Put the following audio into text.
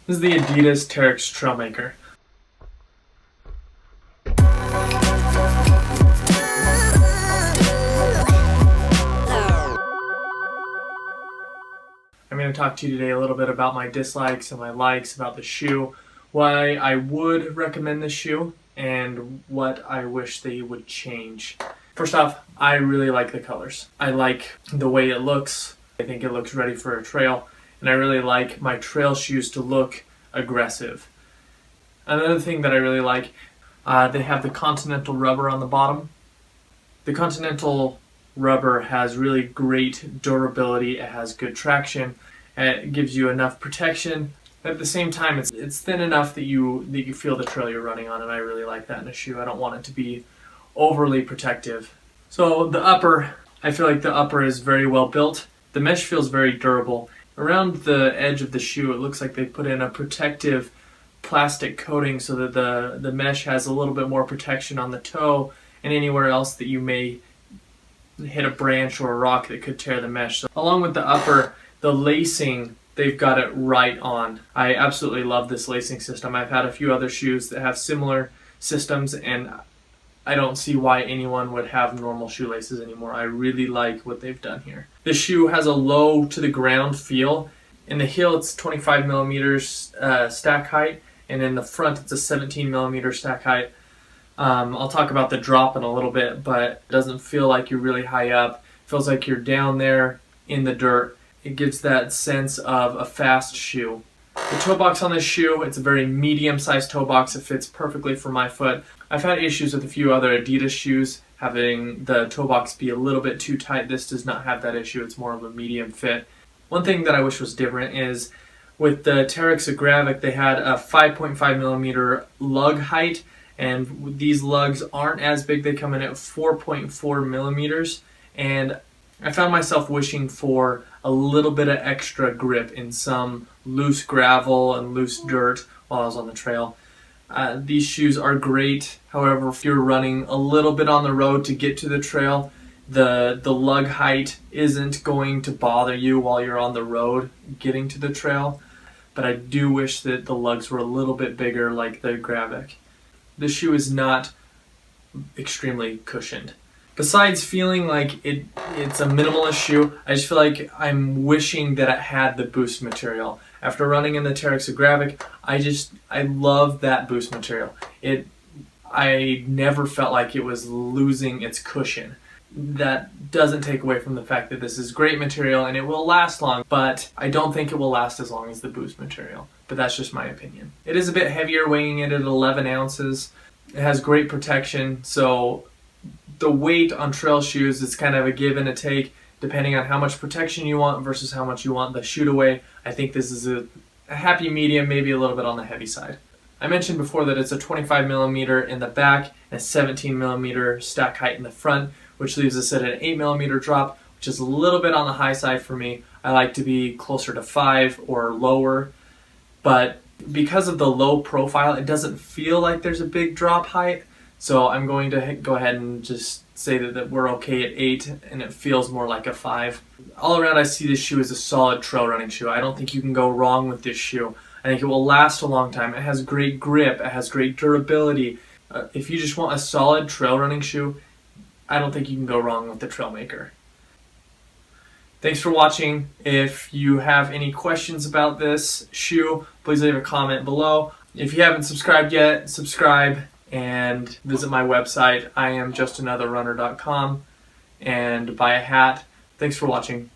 This is the Adidas Terrex Trailmaker. I'm going to talk to you today a little bit about my dislikes and my likes about the shoe, why I would recommend this shoe, and what I wish they would change. First off, I really like the colors. I like the way it looks. I think it looks ready for a trail, and I really like my trail shoes to look aggressive. Another thing that I really like, they have the Continental Rubber on the bottom. The Continental Rubber has really great durability. It has good traction. It gives you enough protection. At the same time, it's thin enough that you feel the trail you're running on, and I really like that in a shoe. I don't want it to be overly protective. So the upper, I feel like the upper is very well built. The mesh feels very durable. Around the edge of the shoe, it looks like they put in a protective plastic coating so that the mesh has a little bit more protection on the toe and anywhere else that you may hit a branch or a rock that could tear the mesh. So along with the upper, the lacing, they've got it right on. I absolutely love this lacing system. I've had a few other shoes that have similar systems, and I don't see why anyone would have normal shoelaces anymore. I really like what they've done here. The shoe has a low to the ground feel. In the heel, it's 25 millimeters stack height, and in the front, it's a 17 millimeter stack height. I'll talk about the drop in a little bit, but it doesn't feel like you're really high up. It feels like you're down there in the dirt. It gives that sense of a fast shoe. The toe box on this shoe, it's a very medium-sized toe box. It fits perfectly for my foot. I've had issues with a few other Adidas shoes having the toe box be a little bit too tight. This does not have that issue. It's more of a medium fit. One thing that I wish was different is with the Terrex Trailmaker, they had a 5.5 millimeter lug height, and these lugs aren't as big. They come in at 4.4 millimeters, and I found myself wishing for a little bit of extra grip in some loose gravel and loose dirt while I was on the trail. These shoes are great. However, if you're running a little bit on the road to get to the trail, the lug height isn't going to bother you while you're on the road getting to the trail. But I do wish that the lugs were a little bit bigger like the Gravik. This shoe is not extremely cushioned. Besides feeling like it's a minimalist shoe, I just feel like I'm wishing that it had the boost material. After running in the Terrex Gravik, I love that boost material. I never felt like it was losing its cushion. That doesn't take away from the fact that this is great material and it will last long, but I don't think it will last as long as the boost material. But that's just my opinion. It is a bit heavier, weighing in at 11 ounces. It has great protection, so the weight on trail shoes is kind of a give and a take depending on how much protection you want versus how much you want the shoe to weigh. I think this is a happy medium, maybe a little bit on the heavy side. I mentioned before that it's a 25 millimeter in the back and a 17 millimeter stack height in the front, which leaves us at an 8 millimeter drop, which is a little bit on the high side for me. I like to be closer to 5 or lower, but because of the low profile, it doesn't feel like there's a big drop height. So I'm going to go ahead and just say that we're okay at 8, and it feels more like a 5. All around, I see this shoe as a solid trail running shoe. I don't think you can go wrong with this shoe. I think it will last a long time. It has great grip. It has great durability. If you just want a solid trail running shoe, I don't think you can go wrong with the Trailmaker. Thanks for watching. If you have any questions about this shoe, please leave a comment below. If you haven't subscribed yet, subscribe and visit my website, IamJustAnotherRunner.com, and buy a hat. Thanks for watching.